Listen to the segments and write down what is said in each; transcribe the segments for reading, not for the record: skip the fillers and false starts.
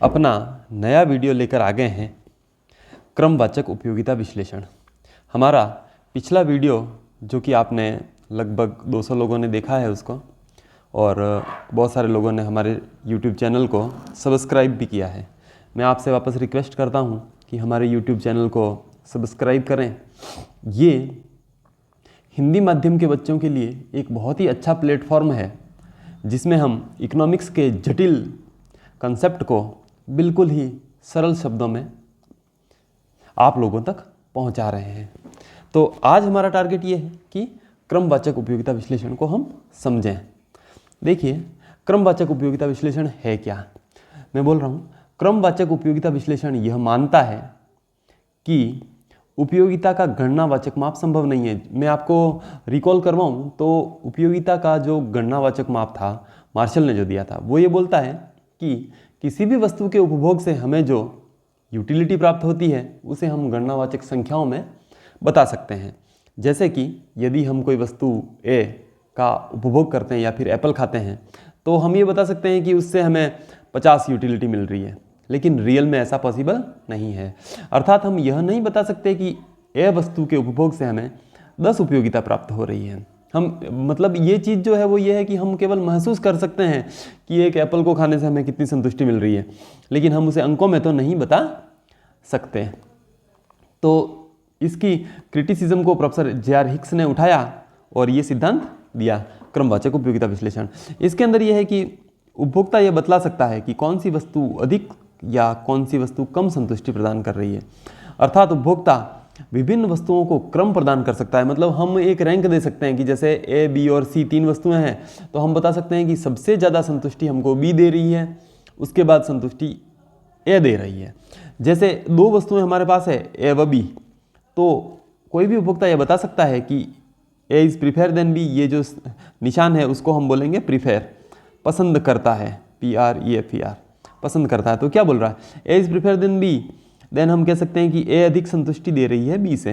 अपना नया वीडियो लेकर आ गए हैं, क्रमवाचक उपयोगिता विश्लेषण। हमारा पिछला वीडियो जो कि आपने लगभग 200 लोगों ने देखा है उसको, और बहुत सारे लोगों ने हमारे YouTube चैनल को सब्सक्राइब भी किया है। मैं आपसे वापस रिक्वेस्ट करता हूं कि हमारे YouTube चैनल को सब्सक्राइब करें। ये हिंदी माध्यम के बच्चों के लिए एक बहुत ही अच्छा प्लेटफॉर्म है जिसमें हम इकोनॉमिक्स के जटिल कंसेप्ट को बिल्कुल ही सरल शब्दों में आप लोगों तक पहुंचा रहे हैं। तो आज हमारा टारगेट ये है कि क्रमवाचक उपयोगिता विश्लेषण को हम समझें। देखिए, क्रमवाचक उपयोगिता विश्लेषण है क्या? मैं बोल रहा हूँ, क्रमवाचक उपयोगिता विश्लेषण यह मानता है कि उपयोगिता का गणनावाचक माप संभव नहीं है। मैं आपको रिकॉल करवाऊँ तो उपयोगिता का जो गणनावाचक माप था, मार्शल ने जो दिया था, वो ये बोलता है कि किसी भी वस्तु के उपभोग से हमें जो यूटिलिटी प्राप्त होती है उसे हम गणनावाचक संख्याओं में बता सकते हैं। जैसे कि यदि हम कोई वस्तु ए का उपभोग करते हैं या फिर एप्पल खाते हैं तो हम ये बता सकते हैं कि उससे हमें 50 यूटिलिटी मिल रही है, लेकिन रियल में ऐसा पॉसिबल नहीं है। अर्थात हम यह नहीं बता सकते कि ए वस्तु के उपभोग से हमें 10 उपयोगिता प्राप्त हो रही है। मतलब ये चीज़ जो है वो ये है कि हम केवल महसूस कर सकते हैं कि एक एप्पल को खाने से हमें कितनी संतुष्टि मिल रही है, लेकिन हम उसे अंकों में तो नहीं बता सकते। तो इसकी क्रिटिसिज्म को प्रोफेसर जे.आर. हिक्स ने उठाया और ये सिद्धांत दिया, क्रमवाचक उपयोगिता विश्लेषण। इसके अंदर यह है कि उपभोक्ता यह बतला सकता है कि कौन सी वस्तु अधिक या कौन सी वस्तु कम संतुष्टि प्रदान कर रही है। अर्थात उपभोक्ता विभिन्न वस्तुओं को क्रम प्रदान कर सकता है। मतलब हम एक रैंक दे सकते हैं कि जैसे ए, बी और सी 3 वस्तुएं हैं, तो हम बता सकते हैं कि सबसे ज़्यादा संतुष्टि हमको बी दे रही है, उसके बाद संतुष्टि ए दे रही है। जैसे 2 वस्तुएं हमारे पास है, ए व बी, तो कोई भी उपभोक्ता यह बता सकता है कि A is prefer than B. ये जो निशान है उसको हम बोलेंगे प्रीफेयर, पसंद करता है, PREFER, पसंद करता है। तो क्या बोल रहा है, A is prefer than B, then हम कह सकते हैं कि ए अधिक संतुष्टि दे रही है बी से।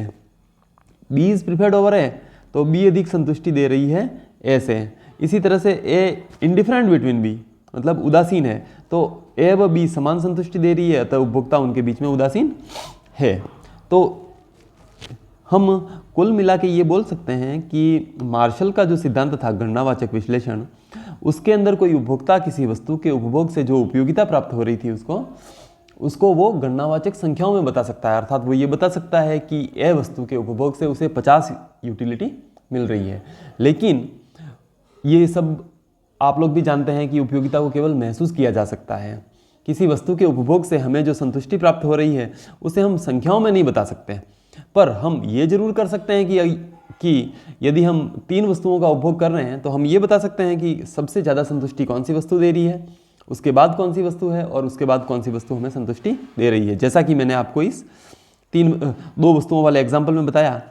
बी इज़ प्रीफर्ड ओवर ए, तो बी अधिक संतुष्टि दे रही है ए से। इसी तरह से ए इंडिफरेंट बिटवीन बी, मतलब उदासीन है, तो ए व बी समान संतुष्टि दे रही है, अतः उपभोक्ता उनके बीच में उदासीन है। तो हम कुल मिला के ये बोल सकते हैं कि मार्शल का जो सिद्धांत था गणनावाचक विश्लेषण, उसके अंदर कोई उपभोक्ता किसी वस्तु के उपभोग से जो उपयोगिता प्राप्त हो रही थी उसको वो गणनावाचक संख्याओं में बता सकता है। अर्थात वो ये बता सकता है कि ए वस्तु के उपभोग से उसे 50 यूटिलिटी मिल रही है। लेकिन ये सब आप लोग भी जानते हैं कि उपयोगिता को केवल महसूस किया जा सकता है। किसी वस्तु के उपभोग से हमें जो संतुष्टि प्राप्त हो रही है उसे हम संख्याओं में नहीं बता सकते, पर हम ये जरूर कर सकते हैं कि यदि हम 3 वस्तुओं का उपभोग कर रहे हैं तो हम ये बता सकते हैं कि सबसे ज़्यादा संतुष्टि कौन सी वस्तु दे रही है, उसके बाद कौन सी वस्तु है, और उसके बाद कौन सी वस्तु हमें संतुष्टि दे रही है। जैसा कि मैंने आपको इस 2 वस्तुओं वाले एग्जाम्पल में बताया,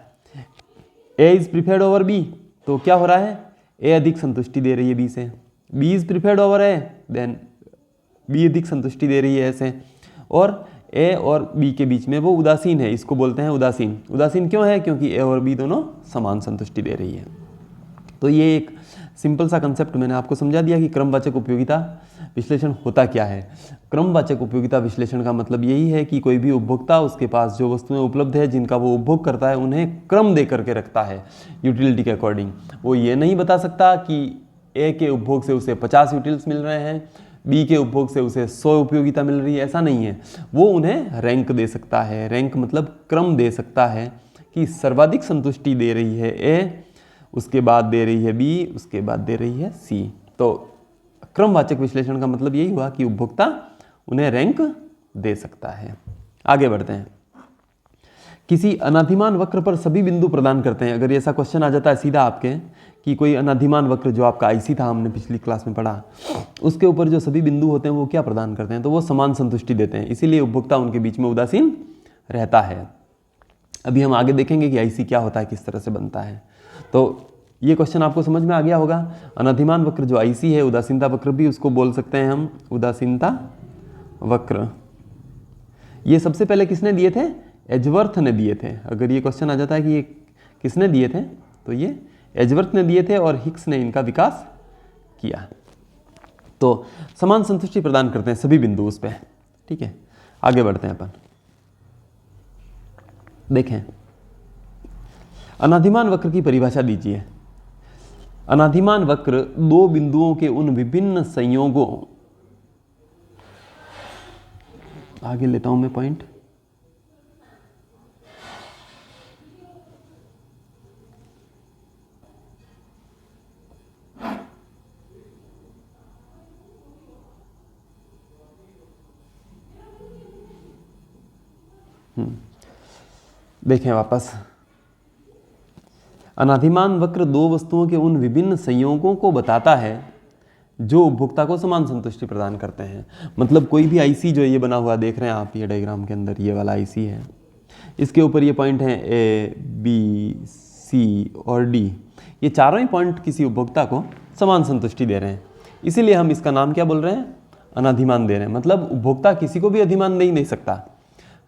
A is preferred over B, तो क्या हो रहा है, ए अधिक संतुष्टि दे रही है बी से। B is preferred over A, then B अधिक संतुष्टि दे रही है ए से। और ए और बी के बीच में वो उदासीन है, इसको बोलते हैं उदासीन। उदासीन क्यों है? क्योंकि ए और बी दोनों समान संतुष्टि दे रही है। तो ये एक सिंपल सा कंसेप्ट मैंने आपको समझा दिया कि क्रमवाचक उपयोगिता विश्लेषण होता क्या है। क्रमवाचक उपयोगिता विश्लेषण का मतलब यही है कि कोई भी उपभोक्ता उसके पास जो वस्तुएं उपलब्ध है जिनका वो उपभोग करता है उन्हें क्रम दे करके रखता है यूटिलिटी के अकॉर्डिंग। वो ये नहीं बता सकता कि ए के उपभोग से उसे 50 यूटिल्स मिल रहे हैं, बी के उपभोग से उसे 100 उपयोगिता मिल रही है, ऐसा नहीं है। वो उन्हें रैंक दे सकता है। रैंक मतलब क्रम दे सकता है कि सर्वाधिक संतुष्टि दे रही है ए, उसके बाद दे रही है बी, उसके बाद दे रही है सी। तो क्रमवाचक विश्लेषण का मतलब यही हुआ कि उपभोक्ता उन्हें रैंक दे सकता है। आगे बढ़ते हैं। किसी अनाधिमान वक्र पर सभी बिंदु प्रदान करते हैं। अगर ऐसा क्वेश्चन आ जाता है सीधा आपके कि कोई अनाधिमान वक्र जो आपका आईसी था, हमने पिछली क्लास में पढ़ा, उसके ऊपर जो सभी बिंदु होते हैं वो क्या प्रदान करते हैं, तो वो समान संतुष्टि देते हैं, इसीलिए उपभोक्ता उनके बीच में उदासीन रहता है। अभी हम आगे देखेंगे कि आईसी क्या होता है, किस तरह से बनता है। तो ये क्वेश्चन आपको समझ में आ गया होगा। अनाधिमान वक्र जो आईसी है, उदासीनता वक्र भी उसको बोल सकते हैं हम, उदासीनता वक्र। ये सबसे पहले किसने दिए थे? एजवर्थ ने दिए थे। अगर ये क्वेश्चन आ जाता है कि ये किसने दिए थे, तो ये एजवर्थ ने दिए थे और हिक्स ने इनका विकास किया। तो समान संतुष्टि प्रदान करते हैं सभी बिंदु उस पे। ठीक है, आगे बढ़ते हैं अपन। देखें, अनाधिमान वक्र की परिभाषा दीजिए। अनाधिमान वक्र दो बिंदुओं के उन विभिन्न संयोगों, आगे लेता हूं मैं पॉइंट, देखें वापस, अनाधिमान वक्र दो वस्तुओं के उन विभिन्न संयोगों को बताता है जो उपभोक्ता को समान संतुष्टि प्रदान करते हैं। मतलब कोई भी आईसी जो ये बना हुआ देख रहे हैं आप, ये डायग्राम के अंदर ये वाला आईसी है, इसके ऊपर ये पॉइंट हैं ए, बी, सी और डी। ये चारों ही पॉइंट किसी उपभोक्ता को समान संतुष्टि दे रहे हैं, इसीलिए हम इसका नाम क्या बोल रहे हैं, अनाधिमान दे रहे हैं। मतलब उपभोक्ता किसी को भी अधिमान नहीं दे सकता,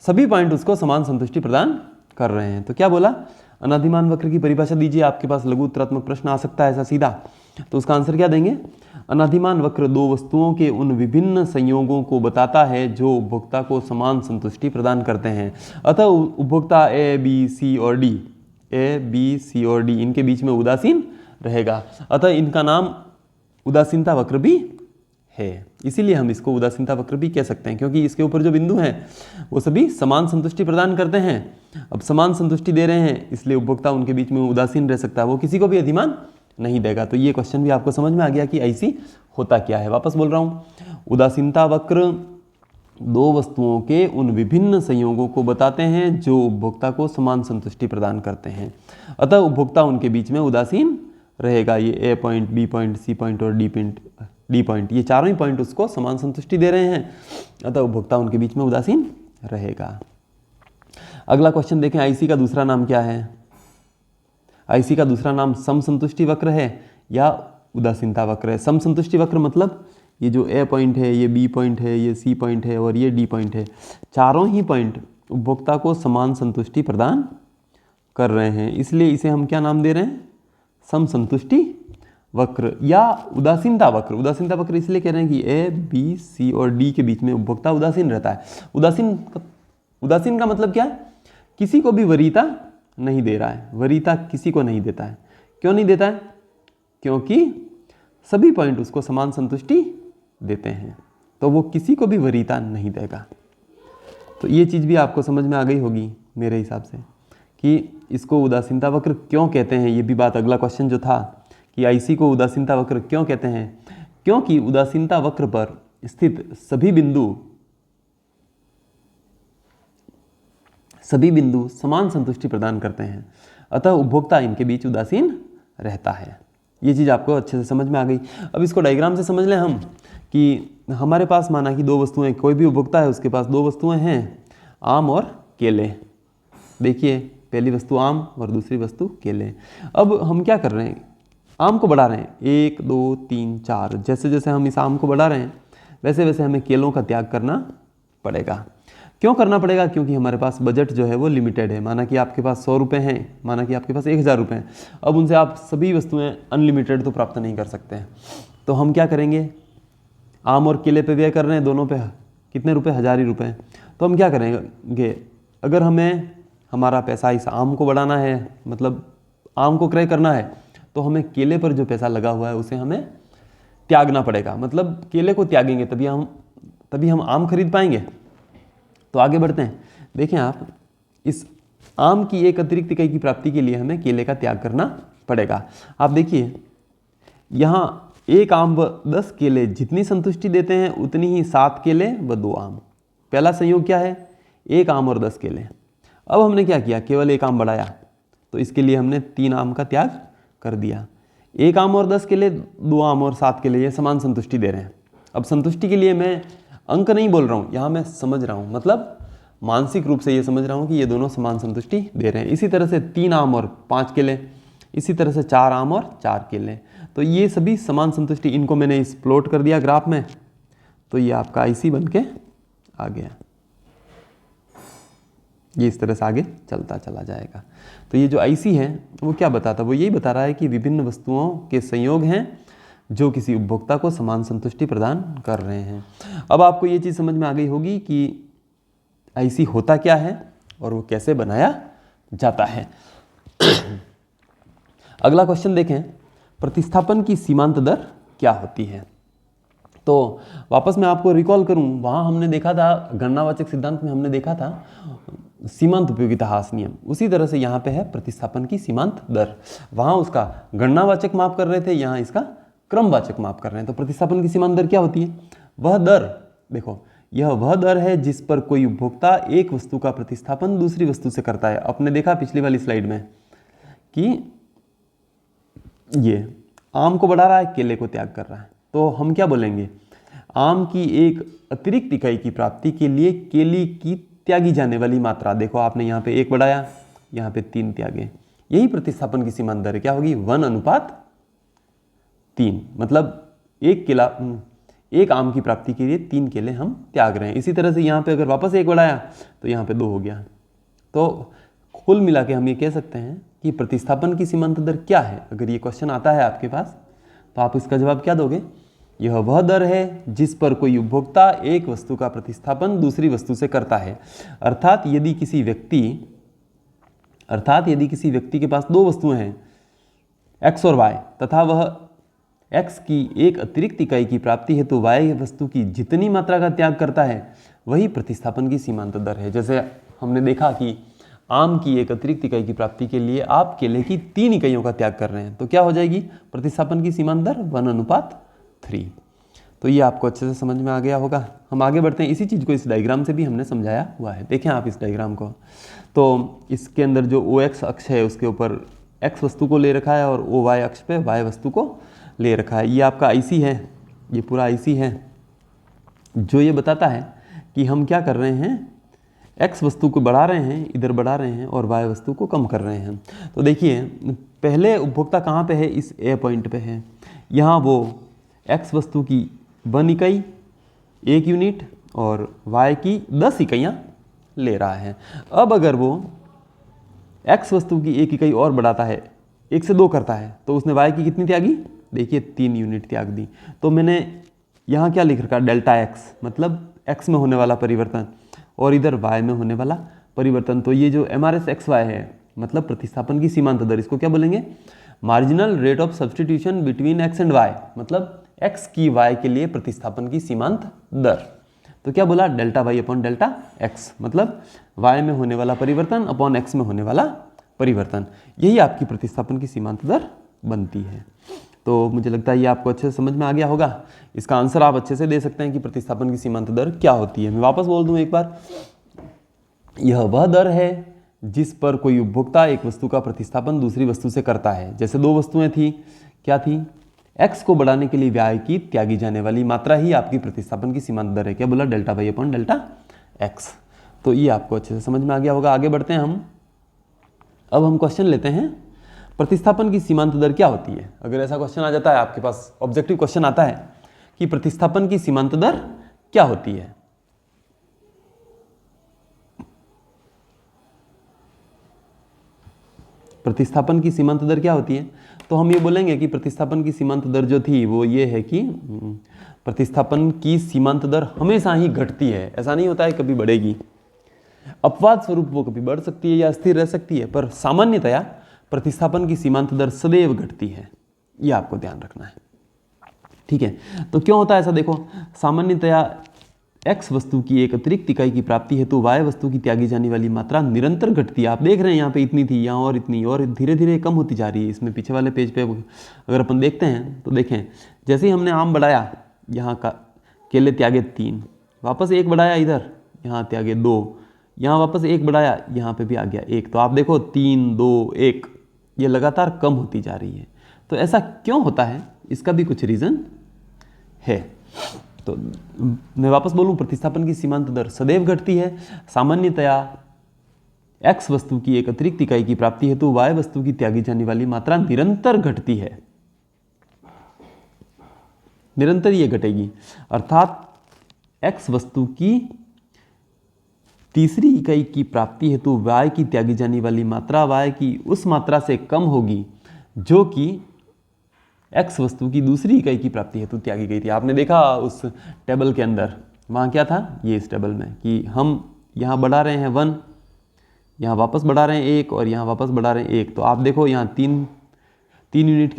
सभी पॉइंट उसको समान संतुष्टि प्रदान कर रहे हैं। तो क्या बोला, अनाधिमान वक्र की परिभाषा दीजिए। आपके पास लघु उत्तरात्मक प्रश्न आ सकता है ऐसा सीधा, तो उसका आंसर क्या देंगे, अनाधिमान वक्र दो वस्तुओं के उन विभिन्न संयोगों को बताता है जो उपभोक्ता को समान संतुष्टि प्रदान करते हैं। अतः उपभोक्ता ए, बी, सी और डी, ए, बी, सी और डी, इनके बीच में उदासीन रहेगा, अतः इनका नाम उदासीनता वक्र भी है। इसीलिए हम इसको उदासीनता वक्र भी कह सकते हैं, क्योंकि इसके ऊपर जो बिंदु हैं वो सभी समान संतुष्टि प्रदान करते हैं। अब समान संतुष्टि दे रहे हैं, इसलिए उपभोक्ता उनके बीच में उदासीन रह सकता है, वो किसी को भी अधिमान नहीं देगा। तो ये क्वेश्चन भी आपको समझ में आ गया कि ऐसी होता क्या है। वापस बोल रहा हूँ, उदासीनता वक्र दो वस्तुओं के उन विभिन्न संयोगों को बताते हैं जो उपभोक्ता को समान संतुष्टि प्रदान करते हैं, अतः उपभोक्ता उनके बीच में उदासीन रहेगा। ये A point, B point, C point और डी पॉइंट, ये चारों ही पॉइंट उसको समान संतुष्टि दे रहे हैं, अतः उपभोक्ता उनके बीच में उदासीन रहेगा। अगला क्वेश्चन देखें, आईसी का दूसरा नाम क्या है। आईसी का दूसरा नाम समसंतुष्टि वक्र है या उदासीनता वक्र है। समसंतुष्टि वक्र मतलब ये जो ए पॉइंट है, ये बी पॉइंट है, ये सी पॉइंट है और ये डी पॉइंट है, चारों ही पॉइंट उपभोक्ता को समान संतुष्टि प्रदान कर रहे हैं, इसलिए इसे हम क्या नाम दे रहे हैं, समसंतुष्टि वक्र या उदासीनता वक्र। उदासीनता वक्र इसलिए कह रहे हैं कि ए, बी, सी और डी के बीच में उपभोक्ता उदासीन रहता है। उदासीन का मतलब क्या है, किसी को भी वरीयता नहीं दे रहा है, वरीयता किसी को नहीं देता है। क्यों नहीं देता है, क्योंकि सभी पॉइंट उसको समान संतुष्टि देते हैं, तो वो किसी को भी वरीयता नहीं देगा। तो ये चीज़ भी आपको समझ में आ गई होगी मेरे हिसाब से कि इसको उदासीनता वक्र क्यों कहते हैं। ये भी बात अगला क्वेश्चन जो था कि आईसी को उदासीनता वक्र क्यों कहते हैं, क्योंकि उदासीनता वक्र पर स्थित सभी बिंदु समान संतुष्टि प्रदान करते हैं, अतः उपभोक्ता इनके बीच उदासीन रहता है। ये चीज़ आपको अच्छे से समझ में आ गई। अब इसको डायग्राम से समझ लें हम कि हमारे पास माना कि दो वस्तुएं, कोई भी उपभोक्ता है उसके पास दो वस्तुएं हैं, आम और केले। देखिए, पहली वस्तु आम और दूसरी वस्तु केले। अब हम क्या कर रहे हैं, आम को बढ़ा रहे हैं, 1, 2, 3, 4, जैसे जैसे हम इस आम को बढ़ा रहे हैं वैसे वैसे हमें केलों का त्याग करना पड़ेगा। क्यों करना पड़ेगा, क्योंकि हमारे पास बजट जो है वो लिमिटेड है। माना कि आपके पास 100 रुपये हैं, माना कि आपके पास 1000 रुपये हैं, अब उनसे आप सभी वस्तुएं अनलिमिटेड तो प्राप्त नहीं कर सकते हैं। तो हम क्या करेंगे, आम और केले पे व्यय कर रहे हैं, दोनों पे कितने रुपए, 1000 ही रुपये। तो हम क्या करेंगे, अगर हमें हमारा पैसा इस आम को बढ़ाना है, मतलब आम को क्रय करना है, तो हमें केले पर जो पैसा लगा हुआ है उसे हमें त्यागना पड़ेगा। मतलब केले को त्यागेंगे तभी हम आम खरीद पाएंगे। तो आगे बढ़ते हैं। देखें आप, इस आम की एक अतिरिक्त इकाई की प्राप्ति के लिए हमें केले का त्याग करना पड़ेगा। आप देखिए, यहाँ एक आम व 10 केले जितनी संतुष्टि देते हैं उतनी ही 7 केले व 2 आम। पहला संयोग क्या है, एक आम और 10 केले। अब हमने क्या किया, केवल एक आम बढ़ाया, तो इसके लिए हमने 3 आम का त्याग कर दिया। एक आम और 10 केले, 2 आम और 7 केले, ये समान संतुष्टि दे रहे हैं। अब संतुष्टि के लिए मैं अंक नहीं बोल रहा हूँ, यहाँ मैं समझ रहा हूँ, मतलब मानसिक रूप से ये समझ रहा हूँ कि ये दोनों समान संतुष्टि दे रहे हैं। इसी तरह से 3 आम और 5 केले, इसी तरह से 4 आम और 4 केले, तो ये सभी समान संतुष्टि। इनको मैंने इस प्लॉट कर दिया ग्राफ में, तो ये आपका आईसी बन के आ गया। ये इस तरह से आगे चलता चला जाएगा। तो ये जो आईसी है वो क्या बताता है, वो यही बता रहा है कि विभिन्न वस्तुओं के संयोग हैं जो किसी उपभोक्ता को समान संतुष्टि प्रदान कर रहे हैं। अब आपको ये चीज़ समझ में आ गई होगी कि आईसी होता क्या है और वो कैसे बनाया जाता है। अगला क्वेश्चन देखें, प्रतिस्थापन की सीमांत दर क्या होती है। तो वापस मैं आपको रिकॉल करूं, वहाँ हमने देखा था गणनावाचक सिद्धांत में हमने देखा था सीमांत उपयोगिता ह्रास नियम, उसी तरह से यहाँ पे है प्रतिस्थापन की सीमांत दर। वहाँ उसका गणनावाचक माप कर रहे थे, यहाँ इसका क्रमवाचक माप कर रहे हैं। तो प्रतिस्थापन की सीमांत दर क्या होती है? वह दर, देखो यह वह दर है जिस पर कोई उपभोक्ता एक वस्तु का प्रतिस्थापन दूसरी वस्तु से करता है। आपने देखा पिछली वाली स्लाइड में कि ये आम को बढ़ा रहा है, केले को त्याग कर रहा है। तो हम क्या बोलेंगे, आम की एक अतिरिक्त इकाई की प्राप्ति के लिए केले की त्यागी जाने वाली मात्रा, देखो आपने यहाँ पे 1 बढ़ाया, यहाँ पे 3 त्यागे, यही प्रतिस्थापन की सीमांत दर क्या होगी? 1:3। मतलब एक आम की प्राप्ति के लिए 3 केले हम त्याग रहे हैं। इसी तरह से यहाँ पे अगर वापस 1 बढ़ाया तो यहाँ पे 2 हो गया। तो कुल मिला के हम ये कह सकते हैं कि प्रतिस्थापन की सीमांत दर क्या है। अगर ये क्वेश्चन आता है आपके पास तो आप इसका जवाब क्या दोगे? यह वह दर है जिस पर कोई उपभोक्ता एक वस्तु का प्रतिस्थापन दूसरी वस्तु से करता है। अर्थात यदि किसी व्यक्ति के पास 2 वस्तुएं हैं x और y, तथा वह x की एक अतिरिक्त इकाई की प्राप्ति हेतु y वस्तु की जितनी मात्रा का त्याग करता है वही प्रतिस्थापन की सीमांत दर है। जैसे हमने देखा कि आम की एक अतिरिक्त इकाई की प्राप्ति के लिए आप केले की 3 इकाइयों का त्याग कर रहे हैं, तो क्या हो जाएगी प्रतिस्थापन की सीमांत दर? 1:3। तो ये आपको अच्छे से समझ में आ गया होगा। हम आगे बढ़ते हैं। इसी चीज़ को इस डायग्राम से भी हमने समझाया हुआ है। देखें आप इस डायग्राम को, तो इसके अंदर जो OX अक्ष है उसके ऊपर X वस्तु को ले रखा है और OY अक्ष पे Y वस्तु को ले रखा है। ये आपका IC है, ये पूरा IC है जो ये बताता है कि हम क्या कर रहे हैं, X वस्तु को बढ़ा रहे हैं, इधर बढ़ा रहे हैं, और Y वस्तु को कम कर रहे हैं। तो देखिए पहले उपभोक्ता कहाँ पे है? इस A पॉइंट पे है। यहाँ वो X वस्तु की 1 इकाई 1 यूनिट और Y की 10 इकाइयाँ ले रहा है। अब अगर वो X वस्तु की 1 इकाई और बढ़ाता है, 1 से 2 करता है, तो उसने Y की कितनी त्यागी? देखिए 3 यूनिट त्याग दी। तो मैंने यहाँ क्या लिख रखा? डेल्टा X, मतलब X में होने वाला परिवर्तन और इधर Y में होने वाला परिवर्तन। तो ये जो MRS/XY है मतलब प्रतिस्थापन की सीमांत दर, इसको क्या बोलेंगे? Marginal rate of substitution between X and Y, मतलब X की Y के लिए प्रतिस्थापन की सीमांत दर। तो क्या बोला? Delta Y upon delta X, मतलब Y में होने वाला परिवर्तन अपॉन X में होने वाला परिवर्तन। यही आपकी प्रतिस्थापन की सीमांत दर बनती है। तो मुझे लगता है ये आपको अच्छे से समझ में आ गया होगा। इसका आंसर आप अच्छे से दे सकते हैं कि प्रतिस्थापन की सीमांत दर क्या होती है। मैं वापस बोल दूं एक बार, यह वह दर है जिस पर कोई उपभोक्ता एक वस्तु का प्रतिस्थापन दूसरी वस्तु से करता है। जैसे 2 वस्तुएं थी, क्या थी? X को बढ़ाने के लिए Y की त्यागी जाने वाली मात्रा ही आपकी प्रतिस्थापन की सीमांत दर है। क्या बोला? Delta Y upon delta X। तो ये आपको अच्छे से समझ में आ गया होगा। आगे बढ़ते हैं हम। अब हम क्वेश्चन लेते हैं, प्रतिस्थापन की सीमांत दर क्या होती है। अगर ऐसा क्वेश्चन आ जाता है आपके पास, ऑब्जेक्टिव क्वेश्चन आता है कि प्रतिस्थापन की सीमांत दर क्या होती है, प्रतिस्थापन की सीमांत दर क्या होती है, तो हम ये बोलेंगे कि प्रतिस्थापन की सीमांत दर जो थी वो ये है कि प्रतिस्थापन की सीमांत दर हमेशा ही घटती है। ऐसा नहीं होता है कभी बढ़ेगी, अपवाद स्वरूप वो कभी बढ़ सकती है या स्थिर रह सकती है, पर सामान्यतया प्रतिस्थापन की सीमांत दर सदैव घटती है। ये आपको ध्यान रखना है, ठीक है। तो क्यों होता है ऐसा? देखो, सामान्यतया X वस्तु की एक अतिरिक्त इकाई की प्राप्ति हेतु Y वस्तु की त्यागी जाने वाली मात्रा निरंतर घटती है। आप देख रहे हैं यहाँ पे इतनी थी, यहाँ और इतनी, और धीरे धीरे कम होती जा रही है। इसमें पीछे वाले पेज पे अगर अपन देखते हैं तो देखें, जैसे ही हमने आम बढ़ाया, यहाँ का केले त्यागे 3, वापस 1 बढ़ाया इधर, यहाँ त्यागे 2, यहाँ वापस 1 बढ़ाया, यहाँ पे भी आ गया 1। तो आप देखो 3, 2, 1, ये लगातार कम होती जा रही है। तो ऐसा क्यों होता है? इसका भी कुछ रीज़न है। तो मैं वापस बोलूं, प्रतिस्थापन की सीमांत दर सदैव घटती है। सामान्यतया X वस्तु की एक अतिरिक्त इकाई की प्राप्ति हेतु Y वस्तु की त्यागी जाने वाली मात्रा निरंतर घटती है, निरंतर ये घटेगी। अर्थात X वस्तु की तीसरी इकाई की प्राप्ति हेतु Y की त्यागी जाने वाली मात्रा Y की उस मात्रा से कम होगी जो कि x वस्तु की दूसरी इकाई की प्राप्ति हेतु त्यागी गई थी। आपने देखा उस टेबल के अंदर, वहाँ क्या था, ये इस टेबल में कि हम यहाँ बढ़ा रहे हैं 1, यहाँ वापस बढ़ा रहे हैं 1 और यहाँ वापस बढ़ा रहे हैं 1। तो आप देखो यहाँ 3 यूनिट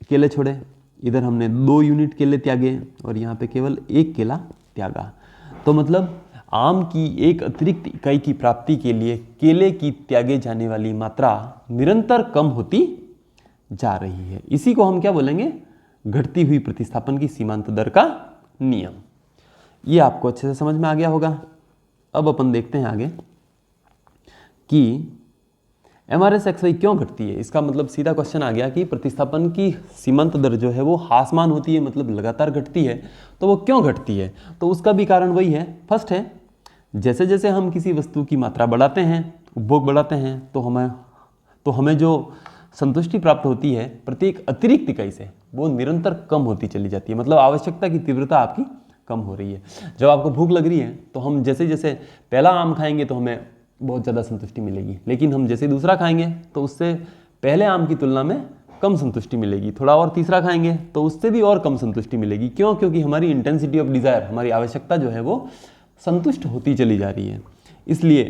केले छोड़े, इधर हमने 2 यूनिट केले त्यागे और यहाँ पे केवल 1 केला त्यागा। तो मतलब आम की एक अतिरिक्त इकाई की प्राप्ति के लिए केले की त्यागे जाने वाली मात्रा निरंतर कम होती जा रही है। इसी को हम क्या बोलेंगे, घटती हुई प्रतिस्थापन की सीमांत दर का नियम। ये आपको अच्छे से समझ में आ गया होगा। अब अपन देखते हैं आगे कि MRSXY क्यों घटती है। इसका मतलब सीधा क्वेश्चन आ गया कि प्रतिस्थापन की सीमांत दर जो है वो हाँसमान होती है, मतलब लगातार घटती है, तो वो क्यों घटती है। तो उसका भी कारण वही है। फर्स्ट है, जैसे जैसे हम किसी वस्तु की मात्रा बढ़ाते हैं, उपभोग बढ़ाते हैं, तो हमें जो संतुष्टि प्राप्त होती है प्रत्येक अतिरिक्त इकाई से, वो निरंतर कम होती चली जाती है। मतलब आवश्यकता की तीव्रता आपकी कम हो रही है। जब आपको भूख लग रही है तो हम जैसे जैसे पहला आम खाएंगे तो हमें बहुत ज़्यादा संतुष्टि मिलेगी, लेकिन हम जैसे दूसरा खाएंगे तो उससे पहले आम की तुलना में कम संतुष्टि मिलेगी। थोड़ा और तीसरा खाएंगे तो उससे भी और कम संतुष्टि मिलेगी। क्यों? क्योंकि हमारी इंटेंसिटी ऑफ डिज़ायर, हमारी आवश्यकता जो है वो संतुष्ट होती चली जा रही है। इसलिए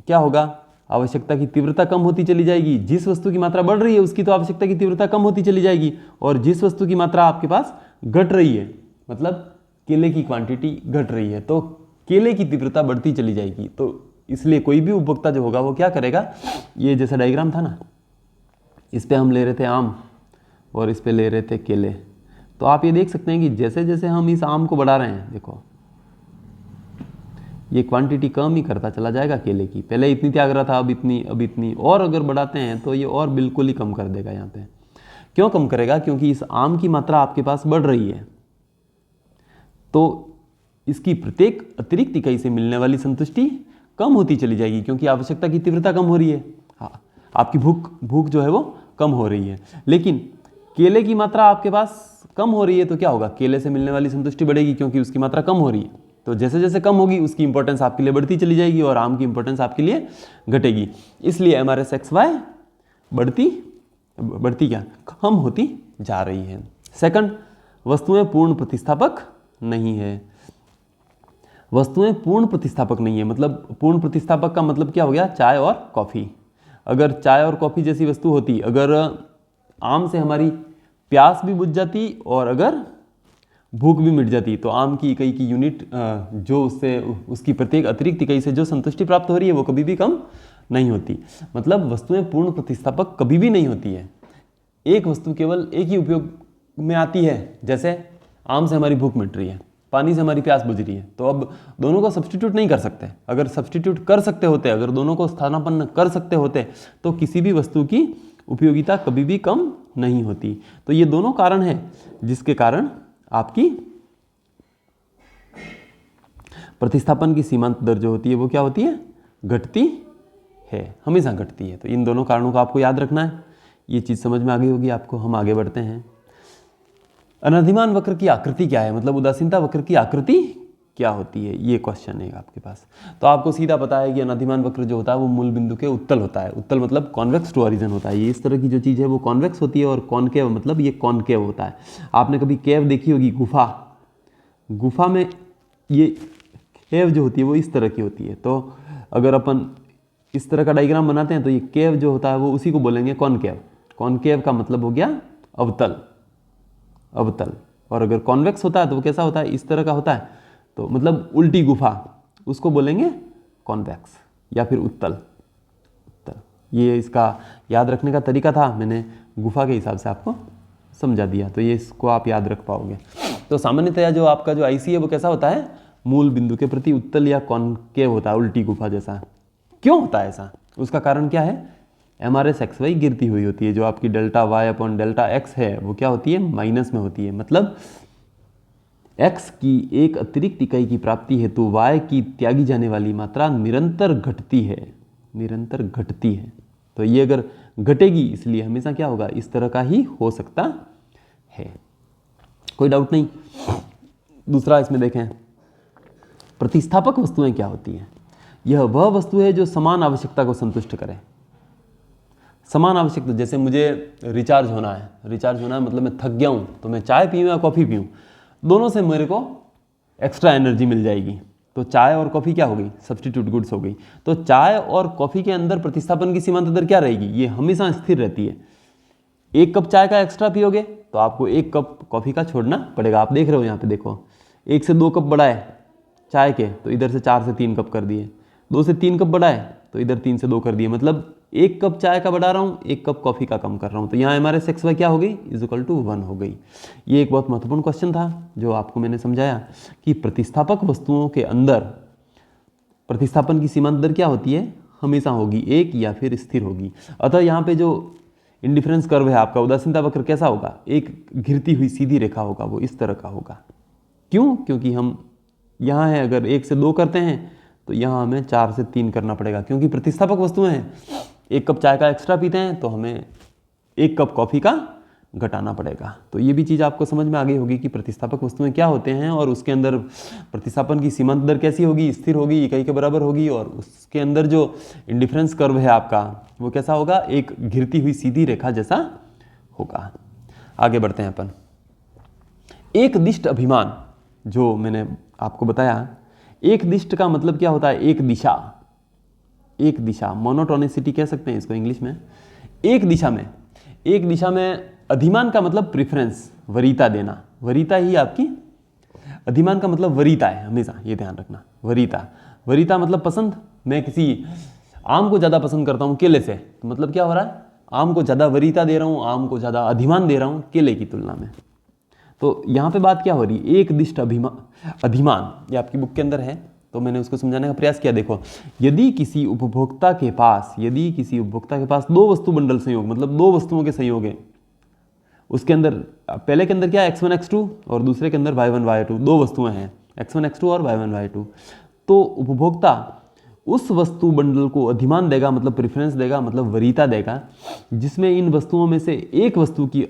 क्या होगा, आवश्यकता की तीव्रता कम होती चली जाएगी। जिस वस्तु की मात्रा बढ़ रही है उसकी तो आवश्यकता की तीव्रता कम होती चली जाएगी, और जिस वस्तु की मात्रा आपके पास घट रही है, मतलब केले की क्वांटिटी घट रही है, तो केले की तीव्रता बढ़ती चली जाएगी। तो इसलिए कोई भी उपभोक्ता जो होगा वो क्या करेगा, ये जैसा डायग्राम था ना, इस पे हम ले रहे थे आम और इस पे ले रहे थे केले। तो आप ये देख सकते हैं कि जैसे जैसे हम इस आम को बढ़ा रहे हैं, देखो ये क्वांटिटी कम ही करता चला जाएगा केले की। पहले इतनी त्याग रहा था, अब इतनी, और अगर बढ़ाते हैं तो ये और बिल्कुल ही कम कर देगा। यहाँ पे क्यों कम करेगा? क्योंकि इस आम की मात्रा आपके पास बढ़ रही है, तो इसकी प्रत्येक अतिरिक्त इकाई से मिलने वाली संतुष्टि कम होती चली जाएगी, क्योंकि आवश्यकता की तीव्रता कम हो रही है। हाँ, आपकी भूख जो है वो कम हो रही है। लेकिन केले की मात्रा आपके पास कम हो रही है, तो क्या होगा, केले से मिलने वाली संतुष्टि बढ़ेगी, क्योंकि उसकी मात्रा कम हो रही है। तो जैसे जैसे कम होगी उसकी इंपॉर्टेंस आपके लिए बढ़ती चली जाएगी और आम की इंपॉर्टेंस आपके लिए घटेगी। इसलिए MRSXY बढ़ती क्या, कम होती जा रही है। सेकंड, वस्तुएं पूर्ण प्रतिस्थापक नहीं है। वस्तुएं पूर्ण प्रतिस्थापक नहीं है, मतलब पूर्ण प्रतिस्थापक का मतलब क्या हो गया, चाय और कॉफ़ी। अगर चाय और कॉफ़ी जैसी वस्तु होती, अगर आम से हमारी प्यास भी बुझ जाती और अगर भूख भी मिट जाती, तो आम की इकाई की यूनिट जो उसकी प्रत्येक अतिरिक्त इकाई से जो संतुष्टि प्राप्त हो रही है वो कभी भी कम नहीं होती। मतलब वस्तुएं पूर्ण प्रतिस्थापक कभी भी नहीं होती है। एक वस्तु केवल एक ही उपयोग में आती है। जैसे आम से हमारी भूख मिट रही है, पानी से हमारी प्यास बुझ रही है, तो अब दोनों को सब्स्टिट्यूट नहीं कर सकते। अगर सब्स्टिट्यूट कर सकते होते, अगर दोनों को स्थानापन्न कर सकते होते, तो किसी भी वस्तु की उपयोगिता कभी भी कम नहीं होती। तो ये दोनों कारण हैं जिसके कारण आपकी प्रतिस्थापन की सीमांत दर जो होती है वो क्या होती है, घटती है, हमेशा घटती है। तो इन दोनों कारणों को आपको याद रखना है। ये चीज़ समझ में आ गई होगी आपको। हम आगे बढ़ते हैं। अनधिमान वक्र की आकृति क्या है, मतलब उदासीनता वक्र की आकृति क्या होती है, ये क्वेश्चन है आपके पास। तो आपको सीधा पता है कि अनधिमान वक्र जो होता है वो मूल बिंदु के उत्तल होता है। उत्तल मतलब कॉन्वेक्स टू ओरिजिन होता है। ये इस तरह की जो चीज़ है वो कॉन्वेक्स होती है, और कॉनकेव मतलब ये कॉनकेव होता है। आपने कभी केव देखी होगी, गुफा में ये केव जो होती है वो इस तरह की होती है। तो अगर अपन इस तरह का डायग्राम बनाते हैं तो ये केव जो होता है वो उसी को बोलेंगे कॉनकेव। कॉनकेव का मतलब हो गया अवतल। और अगर कॉन्वेक्स होता है तो वो कैसा होता है, इस तरह का होता है, तो मतलब उल्टी गुफा, उसको बोलेंगे कॉन्वेक्स या फिर उत्तल। ये इसका याद रखने का तरीका था, मैंने गुफा के हिसाब से आपको समझा दिया, तो ये इसको आप याद रख पाओगे। तो सामान्यतया जो आपका जो IC है वो कैसा होता है, मूल बिंदु के प्रति उत्तल या कॉनकेव होता है, उल्टी गुफा जैसा। क्यों होता है ऐसा, उसका कारण क्या है, MRSXY गिरती हुई होती है। जो आपकी delta Y upon delta X है वो क्या होती है, माइनस में होती है। मतलब X की एक अतिरिक्त इकाई की प्राप्ति हेतु Y की त्यागी जाने वाली मात्रा निरंतर घटती है। तो ये अगर घटेगी, इसलिए हमेशा क्या होगा, इस तरह का ही हो सकता है, कोई डाउट नहीं। दूसरा इसमें देखें, प्रतिस्थापक वस्तुएं क्या होती हैं। यह वह वस्तु है जो समान आवश्यकता को संतुष्ट करे। समान आवश्यकता, जैसे मुझे रिचार्ज होना है मतलब मैं थक गया हूँ, तो मैं चाय पीऊँ या कॉफ़ी पीऊँ, दोनों से मेरे को एक्स्ट्रा एनर्जी मिल जाएगी। तो चाय और कॉफ़ी क्या हो गई, सब्स्टिट्यूट गुड्स हो गई। तो चाय और कॉफ़ी के अंदर प्रतिस्थापन की सीमांत दर क्या रहेगी, ये हमेशा स्थिर रहती है। 1 कप चाय का एक्स्ट्रा पियोगे तो आपको 1 कप कॉफ़ी का छोड़ना पड़ेगा। आप देख रहे हो यहाँ पे, देखो 1 से 2 कप बढ़ाए चाय के तो इधर से 4 से 3 कप कर दिए, 2 से 3 कप बढ़ाए तो इधर 3 से 2 कर दिए, मतलब 1 कप चाय का बढ़ा रहा हूँ, 1 कप कॉफ़ी का कम कर रहा हूँ। तो यहाँ हमारे XY क्या हो गई, = 1 हो गई। ये एक बहुत महत्वपूर्ण क्वेश्चन था जो आपको मैंने समझाया कि प्रतिस्थापक वस्तुओं के अंदर प्रतिस्थापन की सीमांत दर क्या होती है, हमेशा होगी 1 या फिर स्थिर होगी। अतः यहाँ पे जो इंडिफरेंस कर्व है आपका, उदासीनता वक्र कैसा होगा, एक घिरती हुई सीधी रेखा होगा, वो इस तरह का होगा। क्यों, क्योंकि हम यहाँ है अगर 1 से 2 करते हैं तो यहाँ हमें 4 से 3 करना पड़ेगा, क्योंकि प्रतिस्थापक वस्तुएं हैं। 1 कप चाय का एक्स्ट्रा पीते हैं तो हमें 1 कप कॉफ़ी का घटाना पड़ेगा। तो ये भी चीज़ आपको समझ में आ गई होगी कि प्रतिस्थापक वस्तुएं क्या होते हैं और उसके अंदर प्रतिस्थापन की सीमांत दर कैसी होगी, स्थिर होगी, इकाई के बराबर होगी, और उसके अंदर जो इंडिफरेंस कर्व है आपका वो कैसा होगा, एक घिरती हुई सीधी रेखा जैसा होगा। आगे बढ़ते हैं अपन। एक दिष्ट अभिमान, जो मैंने आपको बताया, एक दिष्ट का मतलब क्या होता है, एक दिशा, मोनोटोनिसिटी कह सकते हैं इसको इंग्लिश में। एक दिशा में अधिमान का मतलब प्रेफरेंस, वरीयता देना, वरीयता ही आपकी, अधिमान का मतलब वरीयता है हमेशा, ये ध्यान रखना। वरीयता मतलब पसंद। मैं किसी आम को ज़्यादा पसंद करता हूँ केले से, तो मतलब क्या हो रहा है, आम को ज़्यादा वरीयता दे रहा हूँ, आम को ज़्यादा अधिमान दे रहा हूँ केले की तुलना में। तो यहाँ पे बात क्या हो रही है, एक दिष्ट अधिमान, ये आपकी बुक के अंदर है, तो मैंने उसको समझाने का प्रयास किया। देखो, यदि किसी उपभोक्ता के पास 2 वस्तु बंडल संयोग, मतलब 2 वस्तुओं के संयोग है, उसके अंदर पहले के अंदर क्या है, x1 x2 और दूसरे के अंदर y1 y2, 2 वस्तुएं हैं, x1 x2 और y1 y2। तो उपभोक्ता उस वस्तु बंडल को अधिमान देगा, मतलब प्रेफरेंस देगा, मतलब वरीयता देगा, जिसमें इन वस्तुओं में से एक वस्तु की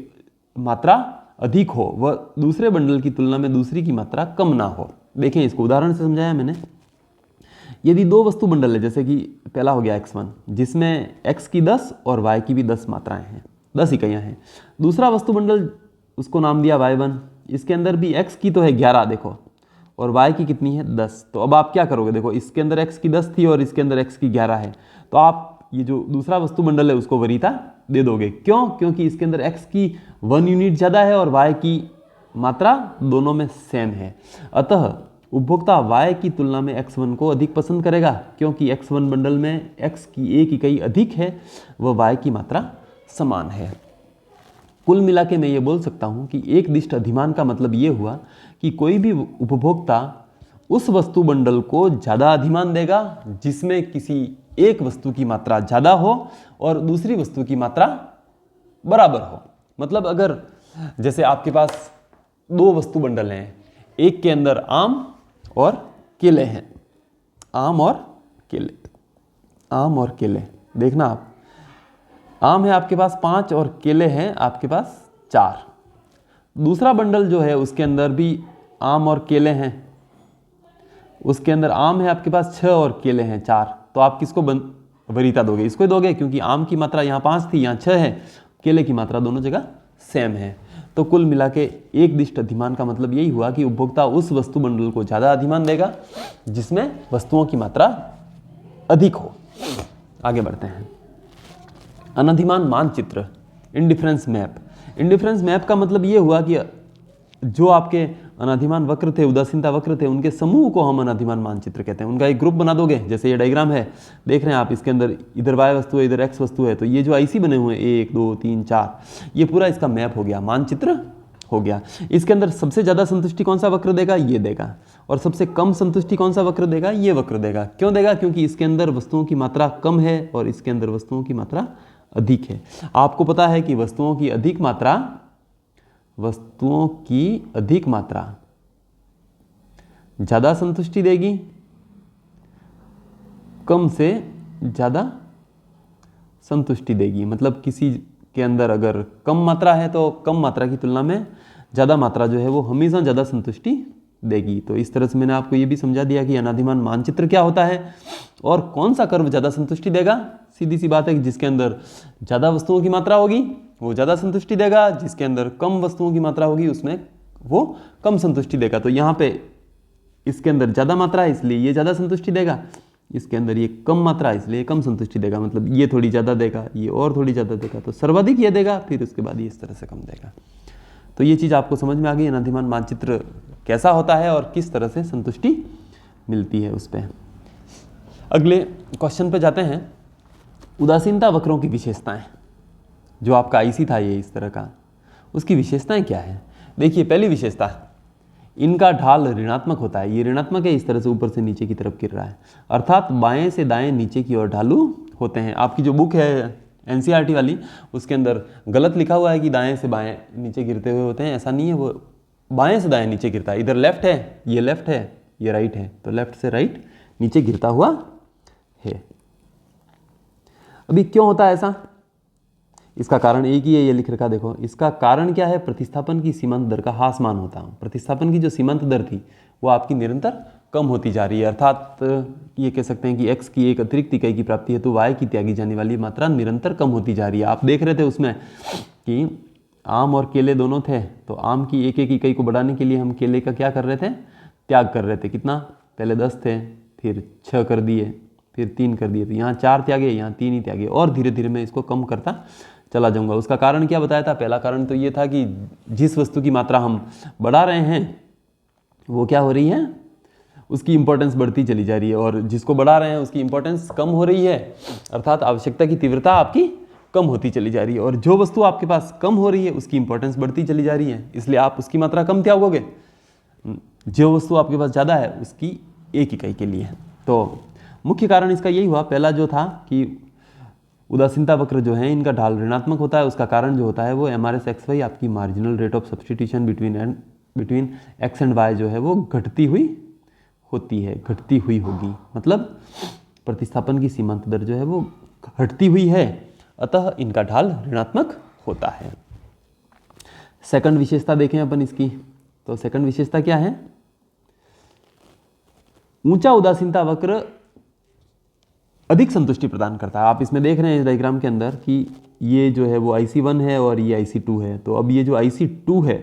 मात्रा अधिक हो, वह दूसरे बंडल की तुलना में दूसरी की मात्रा कम ना हो। देखें, इसको उदाहरण से समझाया मैंने। यदि 2 वस्तु बंडल है, जैसे कि पहला हो गया x1, जिसमें x की 10 और y की भी 10 मात्राएं हैं, 10 इकाइयाँ हैं। दूसरा वस्तु बंडल, उसको नाम दिया y1, इसके अंदर भी x की तो है 11, देखो, और y की कितनी है 10। तो अब आप क्या करोगे, देखो इसके अंदर x की 10 थी और इसके अंदर x की 11 है, तो आप ये जो दूसरा वस्तु बंडल है उसको वरीयता दे दोगे। क्यों, क्योंकि इसके अंदर x की 1 यूनिट ज़्यादा है और y की मात्रा दोनों में सेम है। अतः उपभोक्ता y की तुलना में x1 को अधिक पसंद करेगा, क्योंकि x1 बंडल में x की 1 इकाई अधिक है, वह y की मात्रा समान है। कुल मिला के मैं ये बोल सकता हूँ कि एक दिष्ट अधिमान का मतलब ये हुआ कि कोई भी उपभोक्ता उस वस्तु बंडल को ज़्यादा अधिमान देगा जिसमें किसी एक वस्तु की मात्रा ज़्यादा हो और दूसरी वस्तु की मात्रा बराबर हो। मतलब अगर जैसे आपके पास 2 वस्तु बंडल हैं, एक के अंदर आम और केले हैं, आम और केले, देखना आप, आम है आपके पास 5 और केले हैं आपके पास 4। दूसरा बंडल जो है उसके अंदर भी आम और केले हैं, उसके अंदर आम है आपके पास 6 और केले हैं 4। तो आप किसको वरीयता दोगे, इसको ही दोगे, क्योंकि आम की मात्रा यहाँ 5 थी, यहाँ 6 है, केले की मात्रा दोनों जगह सेम है। तो कुल मिला के एक दिष्ट अधिमान का मतलब यही हुआ कि उपभोक्ता उस वस्तु बंडल को ज़्यादा अधिमान देगा जिसमें वस्तुओं की मात्रा अधिक हो। आगे बढ़ते हैं। अनधिमान मानचित्र, इंडिफरेंस मैप का मतलब ये हुआ कि जो आपके अनधिमान वक्र थे, उदासीनता वक्र थे, उनके समूह को हम अनधिमान मानचित्र कहते हैं। उनका एक ग्रुप बना दोगे, जैसे ये डायग्राम है, देख रहे हैं आप, इसके अंदर इधर y वस्तु है, इधर x वस्तु है, तो ये जो आईसी बने हुए हैं 1 2 3 4, ये पूरा इसका मैप हो गया, मानचित्र हो गया। इसके अंदर सबसे ज़्यादा संतुष्टि कौन सा वक्र देगा, ये देगा, और सबसे कम संतुष्टि कौन सा वक्र देगा, ये वक्र देगा। क्यों देगा, क्योंकि इसके अंदर वस्तुओं की मात्रा कम है और इसके अंदर वस्तुओं की मात्रा अधिक है। आपको पता है कि वस्तुओं की अधिक मात्रा ज़्यादा संतुष्टि देगी, कम से ज़्यादा संतुष्टि देगी। मतलब किसी के अंदर अगर कम मात्रा है तो कम मात्रा की तुलना में ज़्यादा मात्रा जो है वो हमेशा ज़्यादा संतुष्टि देगी। तो इस तरह से मैंने आपको ये भी समझा दिया कि अनादिमान मानचित्र क्या होता है और कौन सा कर्व ज़्यादा संतुष्टि देगा। सीधी सी बात है कि जिसके अंदर ज़्यादा वस्तुओं की मात्रा होगी वो ज़्यादा संतुष्टि देगा, जिसके अंदर कम वस्तुओं की मात्रा होगी उसमें वो कम संतुष्टि देगा। तो यहाँ पे इसके अंदर ज़्यादा मात्रा है इसलिए ये ज़्यादा संतुष्टि देगा, इसके अंदर ये कम मात्रा है इसलिए कम संतुष्टि देगा। मतलब ये थोड़ी ज़्यादा देगा, ये और थोड़ी ज़्यादा देगा, तो सर्वाधिक ये देगा, फिर उसके बाद ये इस तरह से कम देगा। तो ये चीज़ आपको समझ में आ गई, अनादिमान मानचित्र कैसा होता है और किस तरह से संतुष्टि मिलती है उस पर। अगले क्वेश्चन पे जाते हैं। उदासीनता वक्रों की विशेषताएं। जो आपका आईसी था ये इस तरह का, उसकी विशेषताएं क्या है। देखिए पहली विशेषता, इनका ढाल ऋणात्मक होता है। ये ऋणात्मक है, इस तरह से ऊपर से नीचे की तरफ गिर रहा है, अर्थात बाएं से दाएं नीचे की ओर ढालू होते हैं। आपकी जो बुक है एनसीईआरटी वाली, उसके अंदर गलत लिखा हुआ है कि दाएं से बाएं नीचे गिरते हुए होते हैं। ऐसा नहीं है, वो बाएं से दाएं नीचे गिरता है। इधर लेफ्ट है, ये राइट है, तो लेफ्ट से राइट नीचे गिरता हुआ है। अभी क्यों होता है ऐसा, इसका कारण एक ही है, ये लिख रखा देखो। इसका कारण क्या है, प्रतिस्थापन की सीमांत दर का ह्रासमान होता है। प्रतिस्थापन की जो सीमांत दर थी वो आपकी निरंतर कम होती जा रही है, अर्थात ये कह सकते हैं कि x की एक अतिरिक्त इकाई की प्राप्ति हेतु y की त्यागी जाने वाली मात्रा निरंतर कम होती जा रही है। आप देख रहे थे उसमें कि आम और केले दोनों थे, तो आम की एक एक इकाई को बढ़ाने के लिए हम केले का क्या कर रहे थे, त्याग कर रहे थे। कितना, पहले 10 थे, फिर 6 कर दिए, फिर 3 कर दिए, तो यहाँ 4 त्यागे, यहाँ 3 ही त्यागे, और धीरे धीरे मैं इसको कम करता चला जाऊंगा। उसका कारण क्या बताया था, पहला कारण तो ये था कि जिस वस्तु की मात्रा हम बढ़ा रहे हैं वो क्या हो रही है, उसकी इंपॉर्टेंस बढ़ती चली जा रही है, और जिसको बढ़ा रहे हैं उसकी इंपॉर्टेंस कम हो रही है, अर्थात आवश्यकता की तीव्रता आपकी कम होती चली जा रही है। और जो वस्तु आपके पास कम हो रही है उसकी इंपॉर्टेंस बढ़ती चली जा रही है, इसलिए आप उसकी मात्रा कम त्यागोगे। जो वस्तु आपके पास ज़्यादा है उसकी एक इकाई के लिए। तो मुख्य कारण इसका यही हुआ, पहला जो था कि उदासीनता वक्र जो है इनका ढाल ऋणात्मक होता है। उसका कारण जो होता है वो MRS XY आपकी marginal rate of substitution between x and y जो है वो घटती हुई होती है, घटती हुई होगी। मतलब प्रतिस्थापन की सीमांत दर जो है वो घटती हुई है, अतः इनका ढाल ऋणात्मक होता है। सेकंड विशेषता देखें अपन इसकी, तो सेकंड विशेषता क्या है, ऊंचा उदासीनता वक्र अधिक संतुष्टि प्रदान करता है। आप इसमें देख रहे हैं इस डायग्राम के अंदर कि ये जो है वो IC1 है और ये IC2 है। तो अब ये जो IC2 है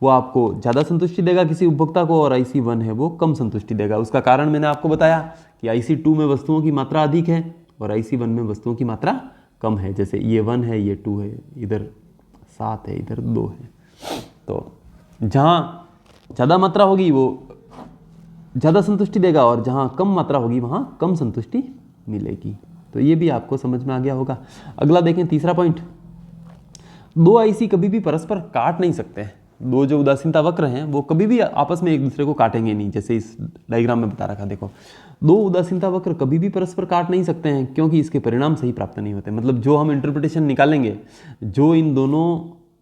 वो आपको ज़्यादा संतुष्टि देगा किसी उपभोक्ता को, और IC1 है वो कम संतुष्टि देगा। उसका कारण मैंने आपको बताया कि IC2 में वस्तुओं की मात्रा अधिक है और IC1 में वस्तुओं की मात्रा कम है। जैसे ये 1 है, ये 2 है, इधर 7 है, इधर 2 है। तो जहाँ ज़्यादा मात्रा होगी वो ज़्यादा संतुष्टि देगा, और जहाँ कम मात्रा होगी वहाँ कम संतुष्टि मिलेगी। तो ये भी आपको समझ में आ गया होगा। अगला देखें, तीसरा पॉइंट, दो IC कभी भी परस्पर काट नहीं सकते हैं। दो जो उदासीनता वक्र हैं वो कभी भी आपस में एक दूसरे को काटेंगे नहीं, जैसे इस डायग्राम में बता रखा। देखो, दो उदासीनता वक्र कभी भी परस्पर काट नहीं सकते हैं, क्योंकि इसके परिणाम सही प्राप्त नहीं होते। मतलब जो हम इंटरप्रिटेशन निकालेंगे, जो इन दोनों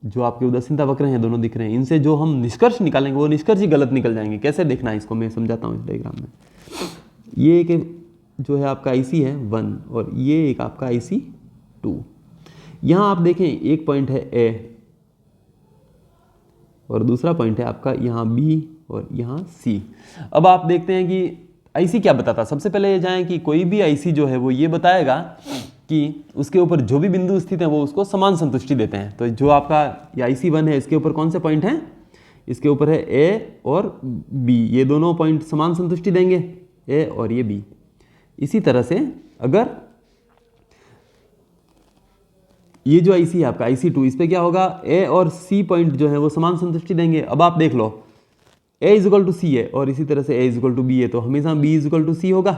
जो आपके उदासीनता वक्र हैं दोनों दिख रहे हैं, इनसे जो हम निष्कर्ष निकालेंगे वो निष्कर्ष ही गलत निकल जाएंगे। कैसे देखना है इसको मैं समझाता हूँ इस डायग्राम में। ये एक जो है आपका IC है 1 और ये एक आपका IC2। यहाँ आप देखें एक पॉइंट है A और दूसरा पॉइंट है आपका यहाँ B और यहाँ C। अब आप देखते हैं कि IC क्या बताता। सबसे पहले ये जाएं कि कोई भी IC जो है वो ये बताएगा कि उसके ऊपर जो भी बिंदु स्थित है वो उसको समान संतुष्टि देते हैं। तो जो आपका ये IC1 है इसके ऊपर कौन से पॉइंट हैं, इसके ऊपर है A और B, ये दोनों पॉइंट समान संतुष्टि देंगे, A और ये B। इसी तरह से अगर ये जो IC है आपका IC2, इस पे क्या होगा, A और C पॉइंट जो है वो समान संतुष्टि देंगे। अब आप देख लो A = C है और इसी तरह से A = B है, तो हमेशा B = C होगा,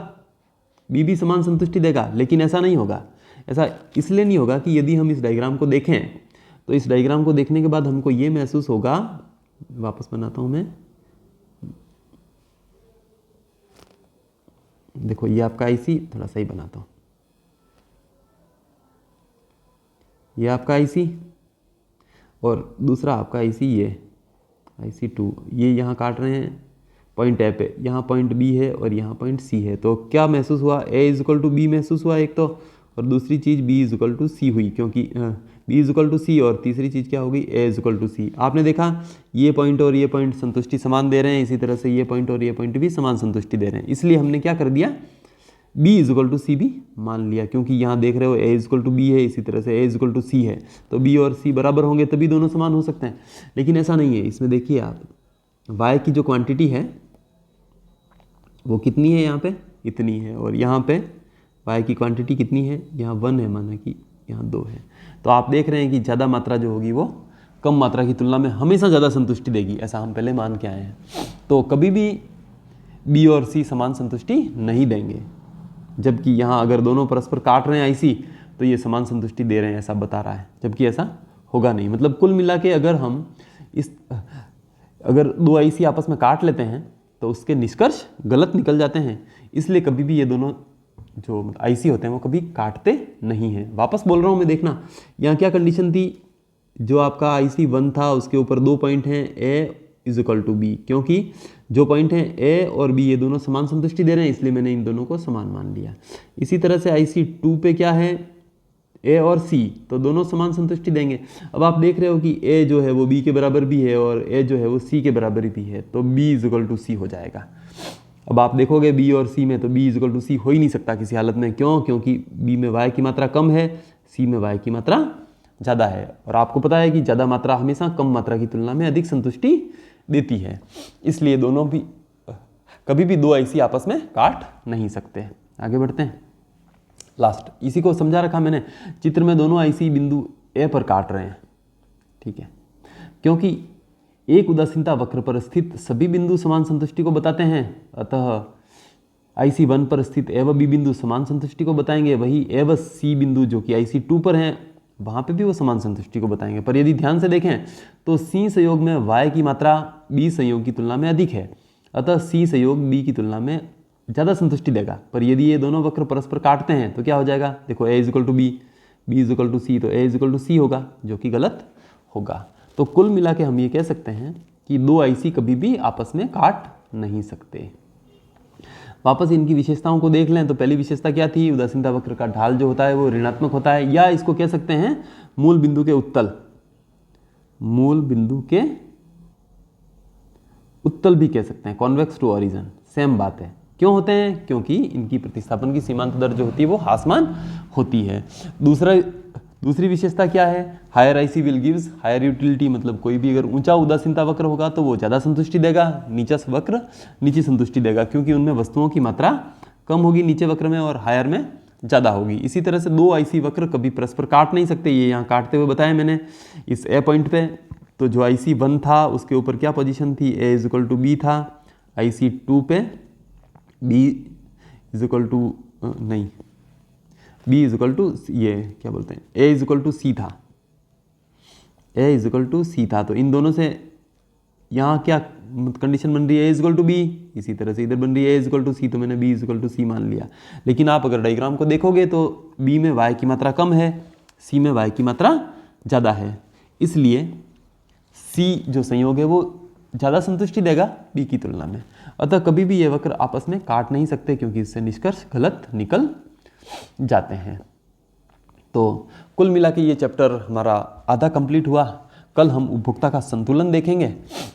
B भी समान संतुष्टि देगा। लेकिन ऐसा नहीं होगा। ऐसा इसलिए नहीं होगा कि यदि हम इस डायग्राम को देखें तो इस डायग्राम को देखने के बाद हमको ये महसूस होगा, वापस बनाता हूं मैं, देखो ये आपका IC, थोड़ा सही बनाता हूँ, ये आपका IC और दूसरा आपका IC, ये IC2, ये यहाँ काट रहे हैं पॉइंट A पे, यहाँ पॉइंट B है और यहाँ पॉइंट C है। तो क्या महसूस हुआ, A = B महसूस हुआ एक तो, और दूसरी चीज़ B = C हुई, क्योंकि B इज इक्वल टू सी, और तीसरी चीज़ क्या होगी, A इज इक्वल टू सी। आपने देखा ये पॉइंट और ये पॉइंट संतुष्टि समान दे रहे हैं, इसी तरह से ये पॉइंट और ये पॉइंट भी समान संतुष्टि दे रहे हैं, इसलिए हमने क्या कर दिया, B is equal to C भी मान लिया, क्योंकि यहाँ देख रहे हो A is equal to B है, इसी तरह से A is equal to C है, तो B और C बराबर होंगे तभी दोनों समान हो सकते हैं। लेकिन ऐसा नहीं है, इसमें देखिए आप y की जो क्वांटिटी है वो कितनी है, यहाँ पे इतनी है, और यहाँ पे y की क्वांटिटी कितनी है, यहाँ 1 है, माना कि यहाँ 2 है। तो आप देख रहे हैं कि ज़्यादा मात्रा जो होगी वो कम मात्रा की तुलना में हमेशा ज़्यादा संतुष्टि देगी, ऐसा हम पहले मान के आए हैं। तो कभी भी B और C समान संतुष्टि नहीं देंगे, जबकि यहाँ अगर दोनों परस्पर काट रहे हैं IC तो ये समान संतुष्टि दे रहे हैं, ऐसा बता रहा है, जबकि ऐसा होगा नहीं। मतलब कुल मिला के अगर दो IC आपस में काट लेते हैं तो उसके निष्कर्ष गलत निकल जाते हैं, इसलिए कभी भी ये दोनों जो IC होते हैं वो कभी काटते नहीं हैं। वापस बोल रहा हूँ मैं, देखना यहाँ क्या कंडीशन थी, जो आपका IC 1 था उसके ऊपर 2 पॉइंट हैं A is equal to B, क्योंकि जो पॉइंट हैं A और B ये दोनों समान संतुष्टि दे रहे हैं, इसलिए मैंने इन दोनों को समान मान लिया। इसी तरह से IC 2 पे क्या है, A और C, तो दोनों समान संतुष्टि देंगे। अब आप देख रहे हो कि A जो है वो B के बराबर भी है और A जो है वो C के बराबर भी है, तो B is equal to C हो जाएगा। अब आप देखोगे B और C में, तो B is equal to C हो ही नहीं सकता किसी हालत में। क्यों? क्योंकि B में Y की मात्रा कम है, C में Y की मात्रा ज़्यादा है, और आपको पता है कि ज़्यादा मात्रा हमेशा कम मात्रा की तुलना में अधिक संतुष्टि देती है, इसलिए दोनों भी कभी भी दो IC आपस में काट नहीं सकते। आगे बढ़ते हैं, लास्ट इसी को समझा रखा मैंने। चित्र में दोनों IC बिंदु A पर काट रहे हैं, ठीक है, क्योंकि एक उदासीनता वक्र पर स्थित सभी बिंदु समान संतुष्टि को बताते हैं, अतः IC 1 पर स्थित A व B बिंदु समान संतुष्टि को बताएंगे, वही A व C बिंदु जो कि IC 2 पर हैं वहाँ पे भी वो समान संतुष्टि को बताएंगे। पर यदि ध्यान से देखें तो C संयोग में Y की मात्रा B संयोग की तुलना में अधिक है, अतः C संयोग B की तुलना में ज़्यादा संतुष्टि देगा। पर यदि ये दोनों वक्र परस्पर काटते हैं तो क्या हो जाएगा, देखो A is equal to B, B is equal to C, तो A is equal to C होगा, जो कि गलत होगा। तो कुल मिला के हम ये कह सकते हैं कि दो IC कभी भी आपस में काट नहीं सकते। वापस इनकी विशेषताओं को देख लें तो पहली विशेषता क्या थी, उदासीनता वक्र का ढाल जो होता है वो ऋणात्मक होता है, या इसको कह सकते हैं मूल बिंदु के उत्तल, मूल बिंदु के उत्तल भी कह सकते हैं, कॉन्वेक्स टू ओरिजिन, सेम बात है। क्यों होते हैं? क्योंकि इनकी प्रतिस्थापन की सीमांत दर जो होती है वो आसमान होती है। दूसरी विशेषता क्या है, higher IC will gives higher utility, मतलब कोई भी अगर ऊंचा उदासीनता वक्र होगा तो वो ज़्यादा संतुष्टि देगा, नीचा वक्र नीची संतुष्टि देगा, क्योंकि उनमें वस्तुओं की मात्रा कम होगी नीचे वक्र में और हायर में ज़्यादा होगी। इसी तरह से दो IC वक्र कभी परस्पर काट नहीं सकते, ये यहाँ काटते हुए बताया मैंने इस A पॉइंट पे। तो जो IC 1 था उसके ऊपर क्या पोजीशन थी, A is equal to B था, IC 2 पे B इज इक्वल टू नहीं, B इज इक्वल टू ये क्या बोलते हैं, A is equal to C था, A is equal to C था। तो इन दोनों से यहाँ क्या कंडीशन बन रही है, A is equal to B, इसी तरह से इधर बन रही है A is equal to C, तो मैंने B is equal to C मान लिया। लेकिन आप अगर डायग्राम को देखोगे तो B में Y की मात्रा कम है, C में Y की मात्रा ज़्यादा है, इसलिए C जो संयोग है वो ज़्यादा संतुष्टि देगा B की तुलना में। अतः कभी भी ये वक्र आपस में काट नहीं सकते, क्योंकि इससे निष्कर्ष गलत निकल जाते हैं। तो कुल मिला के ये चैप्टर हमारा आधा कंप्लीट हुआ। कल हम उपभोक्ता का संतुलन देखेंगे।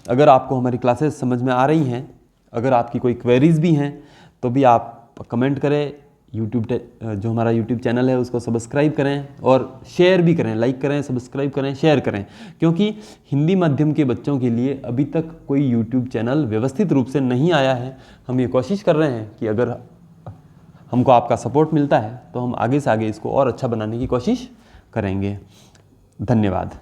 अगर आपको हमारी क्लासेस समझ में आ रही हैं, अगर आपकी कोई क्वेरीज भी हैं तो भी आप कमेंट करें, जो हमारा यूट्यूब चैनल है उसको सब्सक्राइब करें और शेयर भी करें, लाइक करें, सब्सक्राइब करें, शेयर करें, क्योंकि हिंदी माध्यम के बच्चों के लिए अभी तक कोई यूट्यूब चैनल व्यवस्थित रूप से नहीं आया है। हम ये कोशिश कर रहे हैं कि अगर हमको आपका सपोर्ट मिलता है तो हम आगे से आगे इसको और अच्छा बनाने की कोशिश करेंगे। धन्यवाद।